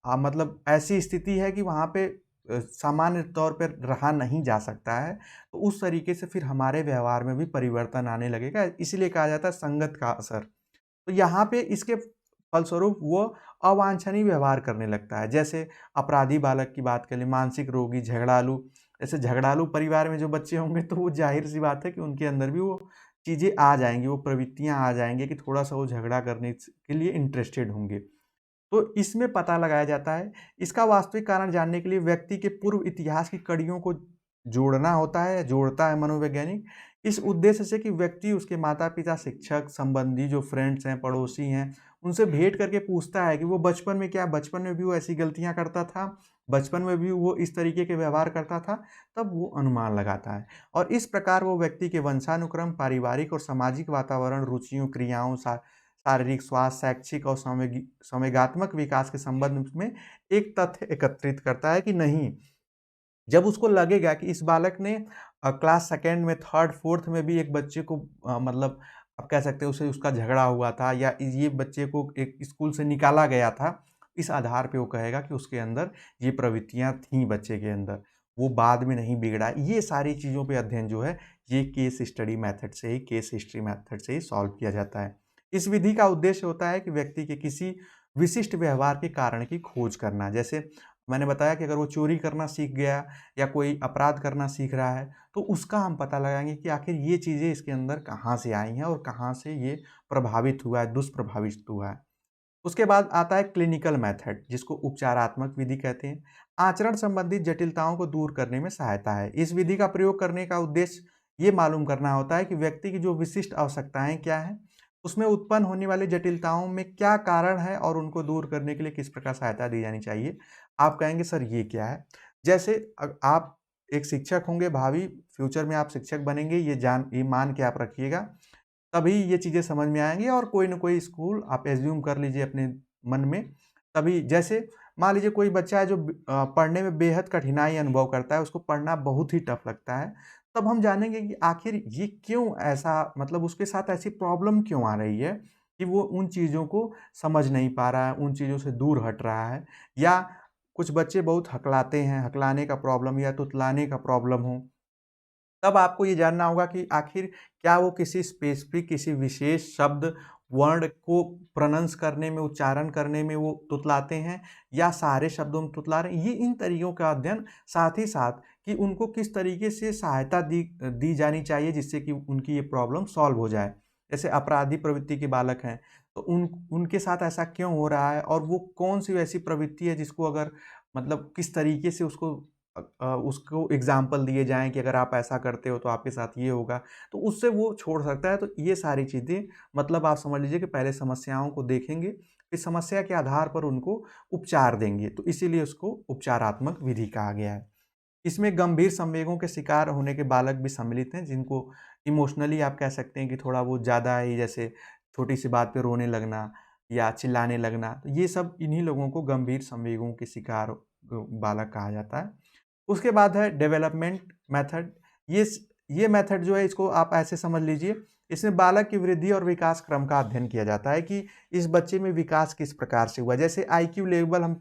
मतलब ऐसी स्थिति है कि वहाँ पे सामान्य तौर पर रहा नहीं जा सकता है, तो उस तरीके से फिर हमारे व्यवहार में भी परिवर्तन आने लगेगा, इसीलिए कहा जाता है संगत का असर। तो यहाँ पे इसके फलस्वरूप वो अवांछनीय व्यवहार करने लगता है। जैसे अपराधी बालक की बात करें, मानसिक रोगी, झगड़ालू, जैसे झगड़ालू परिवार में जो बच्चे होंगे तो वो ज़ाहिर-सी बात है कि उनके अंदर भी वो चीज़ें आ जाएँगी, वो प्रवृत्तियाँ आ जाएँगी कि थोड़ा-सा वो झगड़ा करने के लिए इंटरेस्टेड होंगे। तो इसमें पता लगाया जाता है। इसका वास्तविक कारण जानने के लिए व्यक्ति के पूर्व इतिहास की कड़ियों को जोड़ना होता है, जोड़ता है मनोवैज्ञानिक। इस उद्देश्य से कि व्यक्ति उसके माता-पिता, शिक्षक, संबंधी जो फ्रेंड्स हैं, पड़ोसी हैं, उनसे भेंट करके पूछता है कि वो बचपन में भी वो ऐसी गलतियाँ करता था, बचपन में भी वो इस तरीके के व्यवहार करता था, तब वो अनुमान लगाता है। और इस प्रकार वो व्यक्ति के वंशानुक्रम, पारिवारिक और सामाजिक वातावरण, रुचियों, क्रियाओं, शारीरिक स्वास्थ्य, शैक्षिक और संवेगात्मक विकास के संबंध में एक तथ्य एकत्रित करता है कि नहीं, जब उसको लगेगा कि इस बालक ने क्लास 2nd में, 3rd, 4th में भी एक बच्चे को मतलब आप कह सकते हैं उसे उसका झगड़ा हुआ था या ये बच्चे को एक स्कूल से निकाला गया था, इस आधार पे वो कहेगा कि उसके अंदर ये प्रवृत्तियाँ थीं बच्चे के अंदर, वो बाद में नहीं बिगड़ा। ये सारी चीज़ों पे अध्ययन जो है, ये केस स्टडी मेथड से ही, केस हिस्ट्री मेथड से ही सॉल्व किया जाता है। इस विधि का उद्देश्य होता है कि व्यक्ति के किसी विशिष्ट व्यवहार के कारण की खोज करना। जैसे मैंने बताया कि अगर वो चोरी करना सीख गया या कोई अपराध करना सीख रहा है, तो उसका हम पता लगाएँगे कि आखिर ये चीज़ें इसके अंदर कहाँ से आई हैं और कहाँ से ये प्रभावित हुआ है, दुष्प्रभावित हुआ है। उसके बाद आता है क्लिनिकल मेथड, जिसको उपचारात्मक विधि कहते हैं। आचरण संबंधित जटिलताओं को दूर करने में सहायता है। इस विधि का प्रयोग करने का उद्देश्य ये मालूम करना होता है कि व्यक्ति की जो विशिष्ट आवश्यकताएँ क्या हैं, उसमें उत्पन्न होने वाली जटिलताओं में क्या कारण है और उनको दूर करने के लिए किस प्रकार सहायता दी जानी चाहिए। आप कहेंगे सर ये क्या है? जैसे आप एक शिक्षक होंगे, भावी फ्यूचर में आप शिक्षक बनेंगे, ये मान के आप रखिएगा। तभी ये चीज़ें समझ में आएँगी और कोई न कोई स्कूल आप एज़्यूम कर लीजिए अपने मन में, तभी जैसे मान लीजिए कोई बच्चा है जो पढ़ने में बेहद कठिनाई अनुभव करता है, उसको पढ़ना बहुत ही टफ़ लगता है, तब हम जानेंगे कि आखिर ये क्यों ऐसा, मतलब उसके साथ ऐसी प्रॉब्लम क्यों आ रही है कि वो उन चीज़ों को समझ नहीं पा रहा है, उन चीज़ों से दूर हट रहा है। या कुछ बच्चे बहुत हकलाते हैं, हकलाने का प्रॉब्लम या तुतलाने का प्रॉब्लम हो, तब आपको ये जानना होगा कि आखिर क्या वो किसी स्पेसिफिक, किसी विशेष शब्द, वर्ण को प्रोनाउंस करने में, उच्चारण करने में वो तुतलाते हैं या सारे शब्दों में तुतला रहे हैं। ये इन तरीकों का अध्ययन, साथ ही साथ कि उनको किस तरीके से सहायता दी दी जानी चाहिए जिससे कि उनकी ये प्रॉब्लम सॉल्व हो जाए। जैसे अपराधी प्रवृत्ति के बालक हैं, तो उनके साथ ऐसा क्यों हो रहा है और वो कौन-सी ऐसी प्रवृत्ति है जिसको अगर मतलब किस तरीके से उसको एग्ज़ाम्पल दिए जाएँ कि अगर आप ऐसा करते हो तो आपके साथ ये होगा, तो उससे वो छोड़ सकता है। तो ये सारी चीज़ें, मतलब आप समझ लीजिए कि पहले समस्याओं को देखेंगे, फिर समस्या के आधार पर उनको उपचार देंगे, तो इसीलिए उसको उपचारात्मक विधि कहा गया है। इसमें गंभीर संवेगों के शिकार होने के बालक भी सम्मिलित हैं, जिनको इमोशनली आप कह सकते हैं कि थोड़ा वो ज़्यादा ही, जैसे छोटी-सी बात पे रोने लगना या चिल्लाने लगना, तो ये सब इन्हीं लोगों को गंभीर संवेगों के शिकार बालक कहा जाता है। उसके बाद है डेवलपमेंट मेथड। ये मेथड जो है, इसको आप ऐसे समझ लीजिए, इसमें बालक की वृद्धि और विकास क्रम का अध्ययन किया जाता है कि इस बच्चे में विकास किस प्रकार से हुआ। जैसे आईक्यू लेवल हम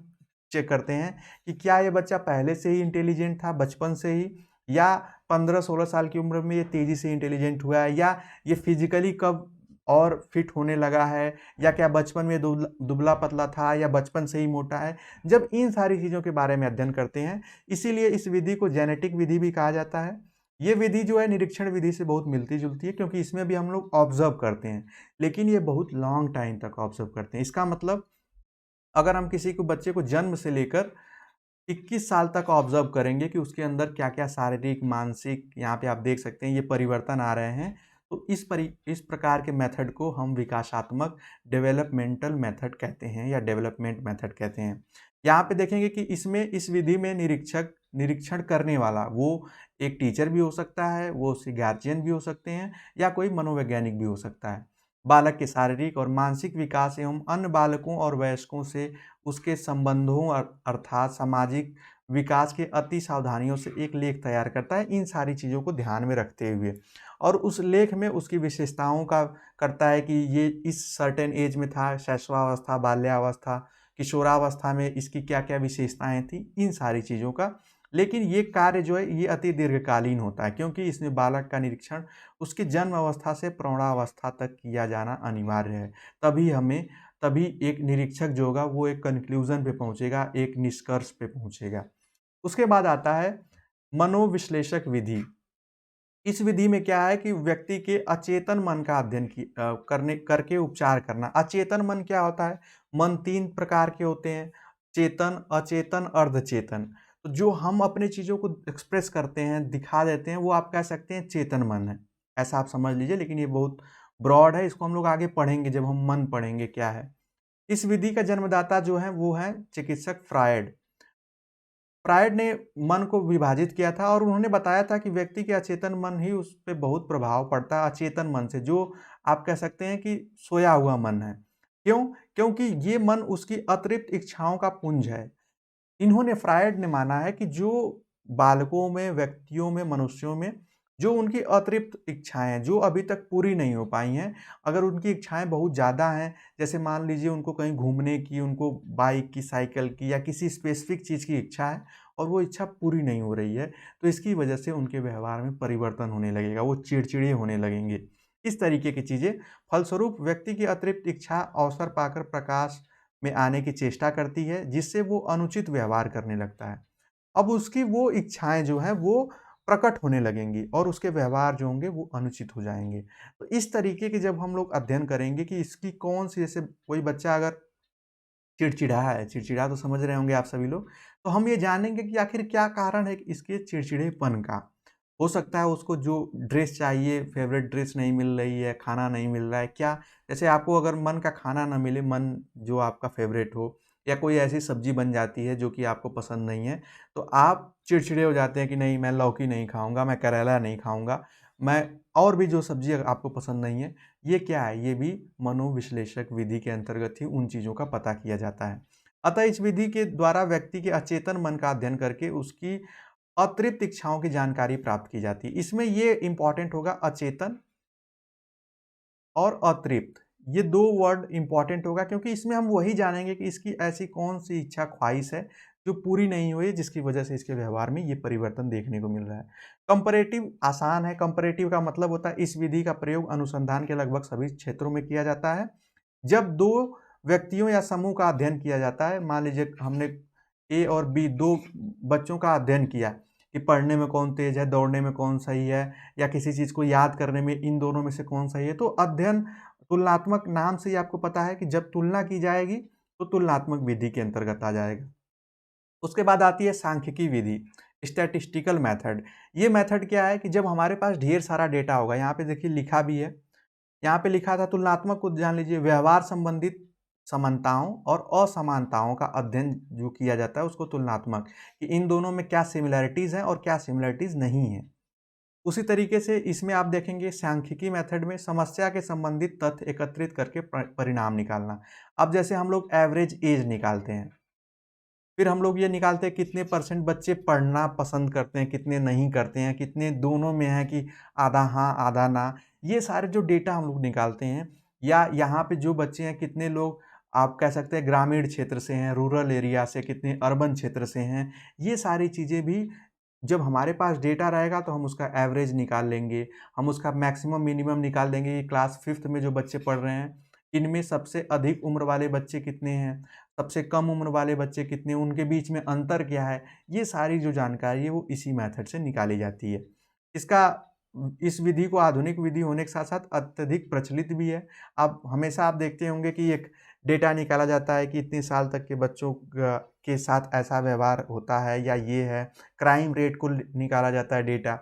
चेक करते हैं कि क्या ये बच्चा पहले से ही इंटेलिजेंट था बचपन से ही, या 15-16 साल की उम्र में ये तेजी से इंटेलिजेंट हुआ है, या ये फिजिकली कब और फिट होने लगा है, या क्या बचपन में दुबला पतला था या बचपन से ही मोटा है। जब इन सारी चीज़ों के बारे में अध्ययन करते हैं, इसीलिए इस विधि को जेनेटिक विधि भी कहा जाता है। ये विधि जो है निरीक्षण विधि से बहुत मिलती जुलती है, क्योंकि इसमें भी हम लोग ऑब्जर्व करते हैं, लेकिन ये बहुत लॉन्ग टाइम तक ऑब्जर्व करते हैं। इसका मतलब अगर हम किसी को बच्चे को जन्म से लेकर 21 साल तक ऑब्जर्व करेंगे कि उसके अंदर क्या-क्या शारीरिक, मानसिक, यहाँ पे आप देख सकते हैं ये परिवर्तन आ रहे हैं, तो इस प्रकार के मेथड को हम विकासात्मक डेवलपमेंटल मेथड कहते हैं या डेवलपमेंट मेथड कहते हैं। यहाँ पे देखेंगे कि इसमें इस विधि में निरीक्षण करने वाला वो एक टीचर भी हो सकता है, वो उसके गार्जियन भी हो सकते हैं, या कोई मनोवैज्ञानिक भी हो सकता है। बालक के शारीरिक और मानसिक विकास एवं अन्य बालकों और वयस्कों से उसके संबंधों अर्थात सामाजिक विकास के अति सावधानियों से एक लेख तैयार करता है, इन सारी चीज़ों को ध्यान में रखते हुए, और उस लेख में उसकी विशेषताओं का करता है कि ये इस सर्टेन एज में था, शैशवावस्था, बाल्यावस्था, किशोरावस्था में इसकी क्या-क्या विशेषताएँ थी, इन सारी चीज़ों का। लेकिन ये कार्य जो है ये अति दीर्घकालीन होता है, क्योंकि इसमें बालक का निरीक्षण उसकी जन्म अवस्था से प्रौढ़ावस्था तक किया जाना अनिवार्य है। तभी एक निरीक्षक जो होगा वो एक कंक्लूजन पे पहुंचेगा, एक निष्कर्ष पे पहुंचेगा। उसके बाद आता है मनोविश्लेषक विधि। इस विधि में क्या है कि व्यक्ति के अचेतन मन का अध्ययन करके उपचार करना। अचेतन मन क्या होता है? मन 3 प्रकार के होते हैं, चेतन, अचेतन, अर्धचेतन। तो जो हम अपनी चीज़ों को एक्सप्रेस करते हैं, दिखा देते हैं, वो आप कह सकते हैं चेतन मन है। ऐसा आप समझ लीजिए, लेकिन ये बहुत ब्रॉड है, इसको हम लोग आगे पढ़ेंगे जब हम मन पढ़ेंगे क्या है। इस विधि का जन्मदाता जो है वो है चिकित्सक फ्रायड। फ्रायड ने मन को विभाजित किया था और उन्होंने बताया था कि व्यक्ति के अचेतन मन ही उस पे बहुत प्रभाव पड़ता है अचेतन मन से, जो आप कह सकते हैं कि सोया हुआ मन है। क्यों? क्योंकि ये मन उसकी अतिरिक्त इच्छाओं का पुंज है। इन्होंने फ्रायड ने माना है कि जो बालकों में, व्यक्तियों में, मनुष्यों में जो उनकी अतिरिक्त इच्छाएँ जो अभी तक पूरी नहीं हो पाई हैं, अगर उनकी इच्छाएँ बहुत ज़्यादा हैं, जैसे मान लीजिए उनको कहीं घूमने की, उनको बाइक की, साइकिल की या किसी स्पेसिफिक चीज़ की इच्छा है और वो इच्छा पूरी नहीं हो रही है, तो इसकी वजह से उनके व्यवहार में परिवर्तन होने लगेगा, वो चिड़चिड़े होने लगेंगे। इस तरीके की चीज़ें, फलस्वरूप व्यक्ति की अतिरिक्त इच्छा अवसर पाकर प्रकाश में आने की चेष्टा करती है, जिससे वो अनुचित व्यवहार करने लगता है। अब उसकी वो इच्छाएँ जो हैं वो प्रकट होने लगेंगी और उसके व्यवहार जो होंगे वो अनुचित हो जाएँगे। तो इस तरीके के जब हम लोग अध्ययन करेंगे कि इसकी कौन-सी, जैसे कोई बच्चा अगर चिड़चिड़ा है, चिड़चिड़ा तो समझ रहे होंगे आप सभी लोग, तो हम ये जानेंगे कि आखिर क्या कारण है कि इसके चिड़चिड़ेपन का। हो सकता है उसको जो ड्रेस चाहिए, फ़ेवरेट ड्रेस नहीं मिल रही है, खाना नहीं मिल रहा है, क्या जैसे आपको अगर मन का खाना ना मिले, मन जो आपका फ़ेवरेट हो, या कोई ऐसी सब्ज़ी बन जाती है जो कि आपको पसंद नहीं है, तो आप चिड़चिड़े हो जाते हैं कि नहीं मैं लौकी नहीं खाऊँगा, मैं करेला नहीं खाऊँगा, मैं और भी जो सब्ज़ी आपको पसंद नहीं है, ये क्या है? ये भी मनोविश्लेषक विधि के अंतर्गत ही उन चीज़ों का पता किया जाता है। अतः इस विधि के द्वारा व्यक्ति के अचेतन मन का अध्ययन करके उसकी अतिरिक्त इच्छाओं की जानकारी प्राप्त की जाती है। इसमें ये इम्पोर्टेंट होगा अचेतन और अतृप्त, ये 2 वर्ड इम्पोर्टेंट होगा, क्योंकि इसमें हम वही जानेंगे कि इसकी ऐसी कौन-सी इच्छा, ख्वाहिश है जो पूरी नहीं हुई, जिसकी वजह से इसके व्यवहार में ये परिवर्तन देखने को मिल रहा है। कंपैरेटिव आसान है, कंपैरेटिव का मतलब होता है इस विधि का प्रयोग अनुसंधान के लगभग सभी क्षेत्रों में किया जाता है। जब 2 व्यक्तियों या समूह का अध्ययन किया जाता है, मान लीजिए हमने ए और बी 2 बच्चों का अध्ययन किया कि पढ़ने में कौन तेज़ है, दौड़ने में कौन सही है, या किसी चीज़ को याद करने में इन दोनों में से कौन सही है। तो अध्ययन तुलनात्मक नाम से ही आपको पता है कि जब तुलना की जाएगी, तो तुलनात्मक विधि के अंतर्गत आ जाएगा। उसके बाद आती है सांख्यिकी विधि, स्टैटिस्टिकल मेथड। ये मेथड क्या है कि जब हमारे पास ढेर सारा डेटा होगा, यहाँ पे देखिए लिखा भी है, यहाँ पे लिखा था तुलनात्मक को जान लीजिए, व्यवहार संबंधित समानताओं और असमानताओं का अध्ययन जो किया जाता है उसको तुलनात्मक, कि इन दोनों में क्या सिमिलैरिटीज़ हैं और क्या सिमिलैरिटीज़ नहीं हैं। उसी तरीके से इसमें आप देखेंगे सांख्यिकी मेथड में समस्या के संबंधित तथ्य एकत्रित करके परिणाम निकालना। अब जैसे हम लोग एवरेज एज निकालते हैं, फिर हम लोग ये निकालते हैं कितने परसेंट बच्चे पढ़ना पसंद करते हैं, कितने नहीं करते हैं, कितने दोनों में है कि आधा हाँ आधा ना। ये सारे जो डेटा हम लोग निकालते हैं, या यहाँ पे जो बच्चे हैं कितने लोग आप कह सकते हैं ग्रामीण क्षेत्र से हैं, रूरल एरिया से, कितने अर्बन क्षेत्र से हैं, ये सारी चीज़ें भी जब हमारे पास डेटा रहेगा तो हम उसका एवरेज निकाल लेंगे, हम उसका मैक्सिमम मिनिमम निकाल देंगे। कि क्लास 5th में जो बच्चे पढ़ रहे हैं, इनमें सबसे अधिक उम्र वाले बच्चे कितने हैं, सबसे कम उम्र वाले बच्चे कितने, उनके बीच में अंतर क्या है, ये सारी जो जानकारी है वो इसी मेथड से निकाली जाती है। इसका इस विधि को आधुनिक विधि होने के साथ-साथ अत्यधिक प्रचलित भी है। अब हमेशा आप देखते होंगे कि एक डेटा निकाला जाता है कि इतने साल तक के बच्चों के साथ ऐसा व्यवहार होता है या ये है, क्राइम रेट को निकाला जाता है डेटा।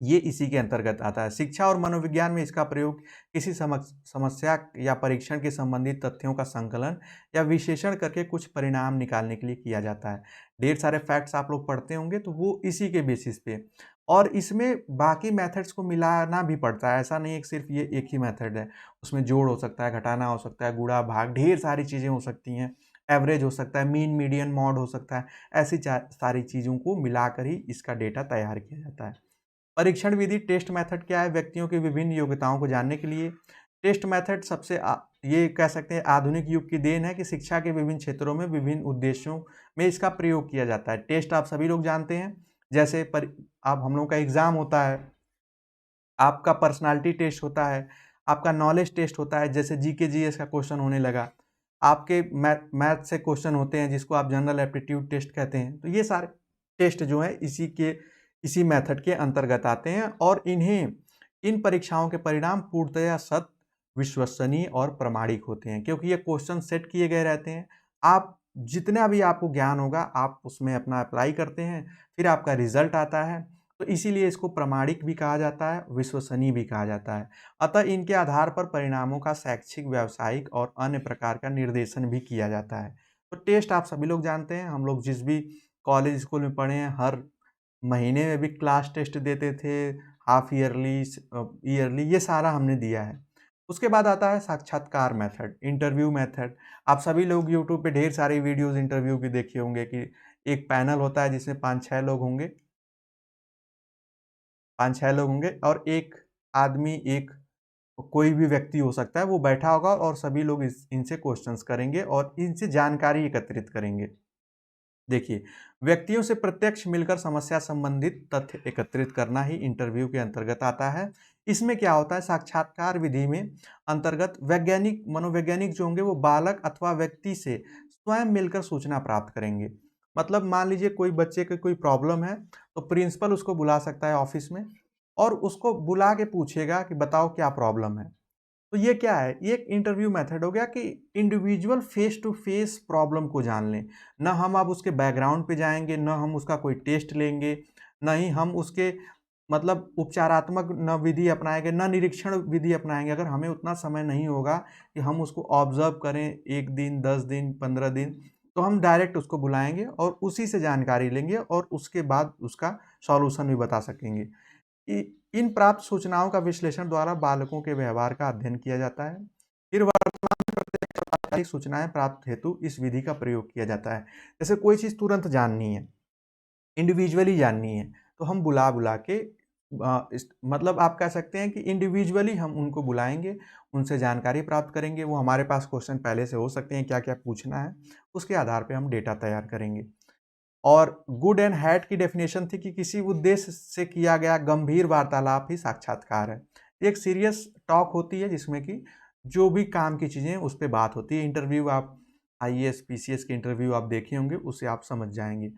ये इसी के अंतर्गत आता है। शिक्षा और मनोविज्ञान में इसका प्रयोग किसी समस्या या परीक्षण के संबंधित तथ्यों का संकलन या विश्लेषण करके कुछ परिणाम निकालने के लिए किया जाता है। ढेर सारे फैक्ट्स आप लोग पढ़ते होंगे तो वो इसी के बेसिस पे, और इसमें बाकी मेथड्स को मिलाना भी पड़ता है। ऐसा नहीं है कि सिर्फ ये एक ही मेथड है, उसमें जोड़ हो सकता है, घटाना हो सकता है, गुणा भाग, ढेर सारी चीज़ें हो सकती हैं, एवरेज हो सकता है, मीन मीडियन मॉड हो सकता है। ऐसी सारी चीज़ों को मिलाकर ही इसका डेटा तैयार किया जाता है। परीक्षण विधि टेस्ट मेथड क्या है? व्यक्तियों की विभिन्न योग्यताओं को जानने के लिए टेस्ट मेथड सबसे ये कह सकते हैं आधुनिक युग की देन है कि शिक्षा के विभिन्न क्षेत्रों में विभिन्न उद्देश्यों में इसका प्रयोग किया जाता है। टेस्ट आप सभी लोग जानते हैं, जैसे आप हम लोगों का एग्जाम होता है, आपका पर्सनालिटी टेस्ट होता है, आपका नॉलेज टेस्ट होता है, जैसे जीके जीएस का क्वेश्चन होने लगा, आपके मैथ से क्वेश्चन होते हैं जिसको आप जनरल एप्टीट्यूड टेस्ट कहते हैं। तो ये सारे टेस्ट जो है इसी मेथड के अंतर्गत आते हैं, और इन परीक्षाओं के परिणाम पूर्णतया सत्य, विश्वसनीय और प्रामाणिक होते हैं, क्योंकि ये क्वेश्चन सेट किए गए रहते हैं। आप जितना भी आपको ज्ञान होगा आप उसमें अपना अप्लाई करते हैं, फिर आपका रिजल्ट आता है, तो इसीलिए इसको प्रामाणिक भी कहा जाता है, विश्वसनीय भी कहा जाता है। अतः इनके आधार पर परिणामों का शैक्षिक, व्यावसायिक और अन्य प्रकार का निर्देशन भी किया जाता है। तो टेस्ट आप सभी लोग जानते हैं, हम लोग जिस भी कॉलेज स्कूल में पढ़े हैं, हर महीने में भी क्लास टेस्ट देते थे, हाफ ईयरली, ईयरली, ये सारा हमने दिया है। उसके बाद आता है साक्षात्कार मेथड, इंटरव्यू मेथड। आप सभी लोग यूट्यूब पे ढेर सारी वीडियोस इंटरव्यू की देखे होंगे कि एक पैनल होता है जिसमें 5-6 लोग होंगे, 5-6 लोग होंगे, और एक आदमी, एक कोई भी व्यक्ति हो सकता है, वो बैठा होगा और सभी लोग इनसे क्वेश्चंस करेंगे और इनसे जानकारी एकत्रित करेंगे। देखिए, व्यक्तियों से प्रत्यक्ष मिलकर समस्या संबंधित तथ्य एकत्रित करना ही इंटरव्यू के अंतर्गत आता है। इसमें क्या होता है, साक्षात्कार विधि में अंतर्गत वैज्ञानिक, मनोवैज्ञानिक जो होंगे वो बालक अथवा व्यक्ति से स्वयं मिलकर सूचना प्राप्त करेंगे। मतलब मान लीजिए कोई बच्चे की कोई प्रॉब्लम है, तो प्रिंसिपल उसको बुला सकता है ऑफिस में, और उसको बुला के पूछेगा कि बताओ क्या प्रॉब्लम है। तो ये क्या है, ये एक इंटरव्यू मेथड हो गया कि individual face to face problem को जान लें। ना हम अब उसके बैकग्राउंड पे जाएंगे, ना हम उसका कोई टेस्ट लेंगे, ना ही हम उसके मतलब उपचारात्मक न विधि अपनाएंगे, ना निरीक्षण विधि अपनाएंगे। अगर हमें उतना समय नहीं होगा कि हम उसको ऑब्जर्व करें 1 दिन, 10 दिन, 15 दिन, तो हम डायरेक्ट उसको बुलाएंगे और उसी से जानकारी लेंगे और उसके बाद उसका सॉल्यूशन भी बता सकेंगे। इन प्राप्त सूचनाओं का विश्लेषण द्वारा बालकों के व्यवहार का अध्ययन किया जाता है। फिर वर्तमान में प्रत्येक व्यावहारिक सूचनाएं प्राप्त हेतु इस विधि का प्रयोग किया जाता है। जैसे कोई चीज़ तुरंत जाननी है, इंडिविजुअली जाननी है, तो हम बुला बुला के मतलब आप कह सकते हैं कि इंडिविजुअली हम उनको बुलाएंगे, उनसे जानकारी प्राप्त करेंगे। वो हमारे पास क्वेश्चन पहले से हो सकते हैं, क्या क्या पूछना है, उसके आधार पर हम डेटा तैयार करेंगे। और गुड एंड हैट की डेफिनेशन थी कि किसी उद्देश्य से किया गया गंभीर वार्तालाप ही साक्षात्कार है। एक सीरियस टॉक होती है जिसमें कि जो भी काम की चीज़ें उस पर बात होती है। इंटरव्यू आप आईएएस पीसीएस के इंटरव्यू आप देखे होंगे, उससे आप समझ जाएंगे।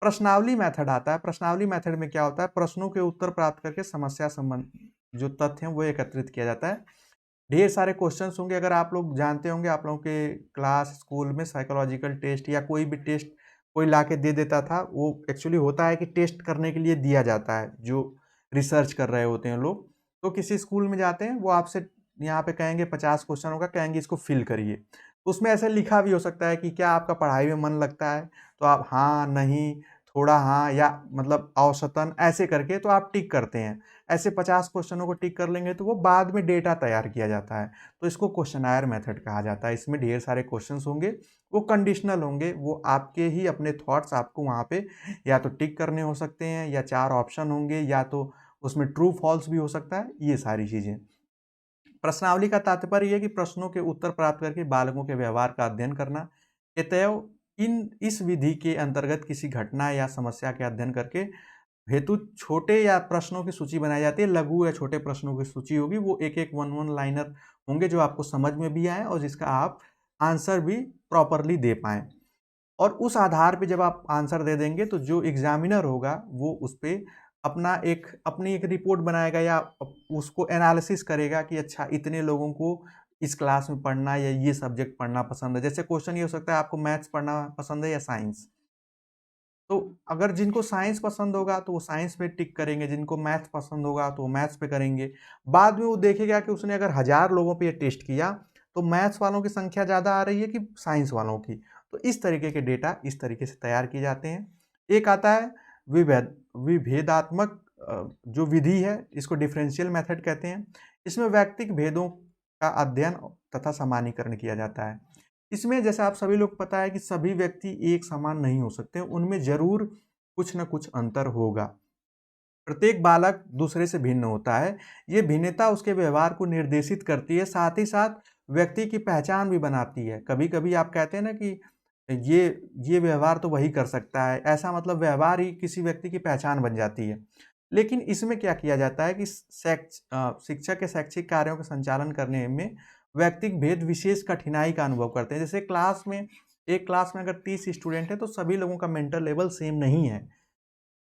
प्रश्नावली मेथड आता है। प्रश्नावली मेथड में क्या होता है, प्रश्नों के उत्तर प्राप्त करके समस्या संबंध जो तथ्य हैं वो एकत्रित किया जाता है। ढेर सारे क्वेश्चंस होंगे, अगर आप लोग जानते होंगे, आप लोगों के क्लास स्कूल में साइकोलॉजिकल टेस्ट या कोई भी टेस्ट कोई ला के दे देता था। वो एक्चुअली होता है कि टेस्ट करने के लिए दिया जाता है, जो रिसर्च कर रहे होते हैं लोग। तो किसी स्कूल में जाते हैं, वो आपसे यहाँ पे कहेंगे 50 क्वेश्चन होगा, कहेंगे इसको फिल करिए। उसमें ऐसे लिखा भी हो सकता है कि क्या आपका पढ़ाई में मन लगता है, तो आप हाँ, नहीं, थोड़ा हाँ या मतलब औसतन ऐसे करके तो आप टिक करते हैं। ऐसे 50 क्वेश्चनों को टिक कर लेंगे तो वो बाद में डेटा तैयार किया जाता है। तो इसको क्वेश्चनायर मेथड कहा जाता है। इसमें ढेर सारे क्वेश्चंस होंगे, वो कंडीशनल होंगे, वो आपके ही अपने थॉट्स आपको वहाँ पे या तो टिक करने हो सकते हैं या 4 ऑप्शन होंगे या तो उसमें ट्रू फॉल्स भी हो सकता है, ये सारी चीज़ें। प्रश्नावली का तात्पर्य है कि प्रश्नों के उत्तर प्राप्त करके बालकों के व्यवहार का अध्ययन करना। अतएव इस विधि के अंतर्गत किसी घटना या समस्या के अध्ययन करके हेतु छोटे या प्रश्नों की सूची बनाई जाती है। लघु या छोटे प्रश्नों की सूची होगी, वो एक एक वन लाइनर होंगे जो आपको समझ में भी आए और जिसका आप आंसर भी प्रॉपरली दे पाएं। और उस आधार पे जब आप आंसर दे देंगे तो जो एग्जामिनर होगा वो उस पे अपनी एक रिपोर्ट बनाएगा या उसको एनालिसिस करेगा कि अच्छा इतने लोगों को इस क्लास में पढ़ना या ये सब्जेक्ट पढ़ना पसंद है। जैसे क्वेश्चन ये हो सकता है आपको मैथ्स पढ़ना पसंद है या साइंस। तो अगर जिनको साइंस पसंद होगा तो वो साइंस पे टिक करेंगे, जिनको मैथ्स पसंद होगा तो वो मैथ्स पे करेंगे। बाद में वो देखेगा कि उसने अगर 1000 लोगों पे ये टेस्ट किया तो मैथ्स वालों की संख्या ज़्यादा आ रही है कि साइंस वालों की। तो इस तरीके के डेटा इस तरीके से तैयार किए जाते हैं। एक आता है विभेदात्मक जो विधि है, इसको डिफरेंशियल मेथड कहते हैं। इसमें वैयक्तिक भेदों का अध्ययन तथा सामान्यीकरण किया जाता है। इसमें जैसे आप सभी लोग पता है कि सभी व्यक्ति एक समान नहीं हो सकते, उनमें ज़रूर कुछ न कुछ अंतर होगा। प्रत्येक बालक दूसरे से भिन्न होता है। ये भिन्नता उसके व्यवहार को निर्देशित करती है, साथ ही साथ व्यक्ति की पहचान भी बनाती है। कभी-कभी आप कहते हैं ना कि ये ये व्यवहार तो वही कर सकता है, ऐसा मतलब व्यवहार ही किसी व्यक्ति की पहचान बन जाती है। लेकिन इसमें क्या किया जाता है कि शिक्षक के शैक्षिक कार्यों का संचालन करने में व्यक्तिक भेद विशेष कठिनाई का अनुभव करते हैं। जैसे एक क्लास में अगर 30 स्टूडेंट हैं तो सभी लोगों का मेंटल लेवल सेम नहीं है।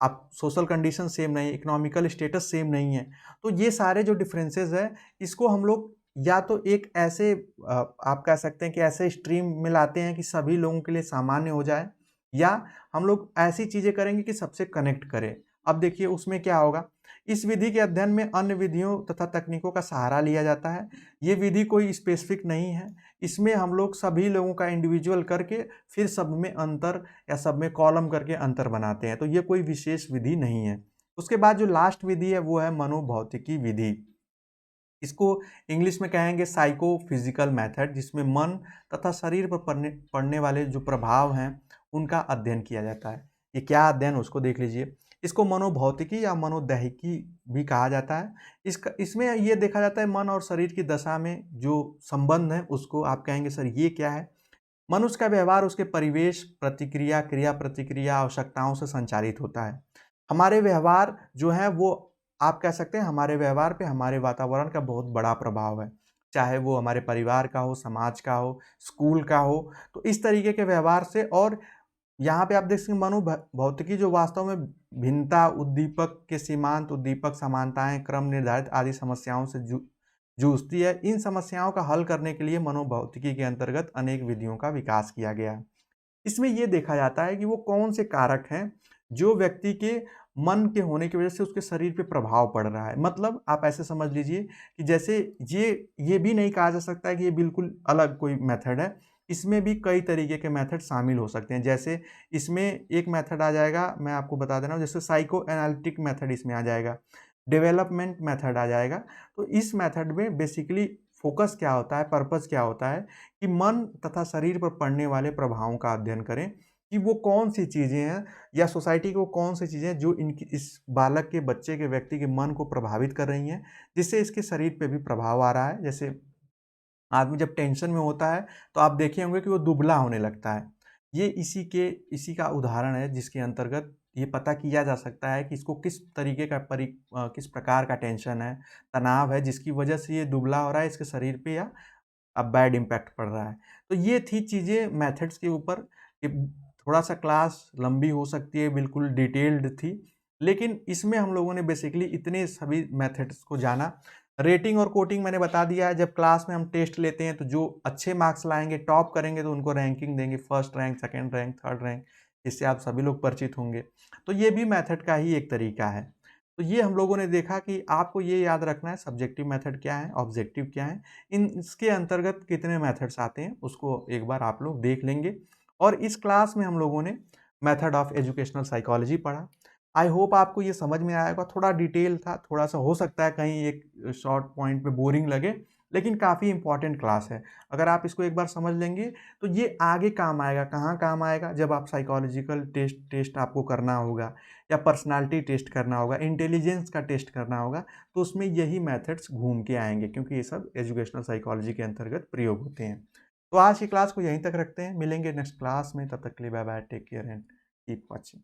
आप सोशल कंडीशन सेम नहीं, इकोनॉमिकल स्टेटस सेम नहीं है। तो ये सारे जो डिफरेंसेस हैं, इसको हम लोग या तो एक ऐसे आप कह सकते हैं कि ऐसे स्ट्रीम में लाते हैं कि सभी लोगों के लिए सामान्य हो जाए, या हम लोग ऐसी चीज़ें करेंगे कि सबसे कनेक्ट करें। अब देखिए उसमें क्या होगा, इस विधि के अध्ययन में अन्य विधियों तथा तकनीकों का सहारा लिया जाता है। ये विधि कोई स्पेसिफिक नहीं है। इसमें हम लोग सभी लोगों का इंडिविजुअल करके फिर सब में अंतर या सब में कॉलम करके अंतर बनाते हैं। तो ये कोई विशेष विधि नहीं है। उसके बाद जो लास्ट विधि है वो है मनोभौतिकी विधि। इसको इंग्लिश में कहेंगे साइकोफिजिकल मेथड, जिसमें मन तथा शरीर पर पड़ने वाले जो प्रभाव हैं उनका अध्ययन किया जाता है। ये क्या अध्ययन उसको देख लीजिए। इसको मनोभौतिकी या मनोदैहिकी भी कहा जाता है। इसमें ये देखा जाता है मन और शरीर की दशा में जो संबंध है उसको आप कहेंगे सर ये क्या है। मनुष्य का व्यवहार उसके परिवेश, प्रतिक्रिया, क्रिया प्रतिक्रिया, आवश्यकताओं से संचालित होता है। हमारे व्यवहार जो है वो आप कह सकते हैं हमारे व्यवहार पे हमारे वातावरण का बहुत बड़ा प्रभाव है। चाहे वो हमारे परिवार का हो, समाज का हो, स्कूल का हो। तो इस तरीके के व्यवहार से, और यहाँ पे आप देख सकते हैं भौतिकी जो वास्तव में भिन्नता, उद्दीपक के सीमांत, उद्दीपक समानताएं, क्रम निर्धारित आदि समस्याओं से जूझती है। इन समस्याओं का हल करने के लिए मनोभौतिकी के अंतर्गत अनेक विधियों का विकास किया गया है। इसमें ये देखा जाता है कि वो कौन से कारक हैं जो व्यक्ति के मन के होने की वजह से उसके शरीर पे प्रभाव पड़ रहा है। मतलब आप ऐसे समझ लीजिए कि जैसे ये भी नहीं कहा जा सकता है कि ये बिल्कुल अलग कोई मेथड है। इसमें भी कई तरीके के मेथड शामिल हो सकते हैं। जैसे इसमें एक मेथड आ जाएगा, मैं आपको बता दे रहा हूँ, जैसे साइको एनालिटिक मेथड इसमें आ जाएगा, डेवलपमेंट मेथड आ जाएगा। तो इस मेथड में बेसिकली फोकस क्या होता है, पर्पस क्या होता है कि मन तथा शरीर पर पड़ने वाले प्रभावों का अध्ययन करें कि वो कौन सी चीज़ें हैं या सोसाइटी को कौन सी चीज़ें जो इनकी इस बालक के, बच्चे के, व्यक्ति के मन को प्रभावित कर रही हैं, जिससे इसके शरीर पे भी प्रभाव आ रहा है। जैसे आदमी जब टेंशन में होता है तो आप देखे होंगे कि वो दुबला होने लगता है। ये इसी का उदाहरण है जिसके अंतर्गत ये पता किया जा सकता है कि इसको किस तरीके का किस प्रकार का टेंशन है, तनाव है, जिसकी वजह से ये दुबला हो रहा है, इसके शरीर पे या अब बैड इम्पैक्ट पड़ रहा है। तो ये थी चीज़ें मेथड्स के ऊपर। ये थोड़ा-सा क्लास लंबी हो सकती है, बिल्कुल डिटेल्ड थी, लेकिन इसमें हम लोगों ने बेसिकली इतने सभी मेथड्स को जाना। रेटिंग और कोटिंग मैंने बता दिया है। जब क्लास में हम टेस्ट लेते हैं तो जो अच्छे मार्क्स लाएँगे, टॉप करेंगे तो उनको रैंकिंग देंगे, first rank, second rank, third rank, इससे आप सभी लोग परिचित होंगे। तो ये भी मेथड का ही एक तरीका है। तो ये हम लोगों ने देखा कि आपको ये याद रखना है सब्जेक्टिव मेथड क्या है, ऑब्जेक्टिव क्या है, इसके अंतर्गत कितने मेथड्स आते हैं उसको एक बार आप लोग देख लेंगे। और इस क्लास में हम लोगों ने मेथड ऑफ एजुकेशनल साइकोलॉजी पढ़ा। आई होप आपको ये समझ में आएगा। थोड़ा डिटेल था, थोड़ा सा हो सकता है कहीं एक शॉर्ट पॉइंट पे बोरिंग लगे, लेकिन काफ़ी इंपॉर्टेंट क्लास है। अगर आप इसको एक बार समझ लेंगे तो ये आगे काम आएगा। कहाँ काम आएगा? जब आप साइकोलॉजिकल टेस्ट टेस्ट आपको करना होगा या पर्सनालिटी टेस्ट करना होगा, इंटेलिजेंस का टेस्ट करना होगा, तो उसमें यही मेथड्स घूम के आएंगे, क्योंकि ये सब एजुकेशनल साइकोलॉजी के अंतर्गत प्रयोग होते हैं। तो आज की क्लास को यहीं तक रखते हैं, मिलेंगे नेक्स्ट क्लास में। तब तक के लिए bye bye, take care and keep watching.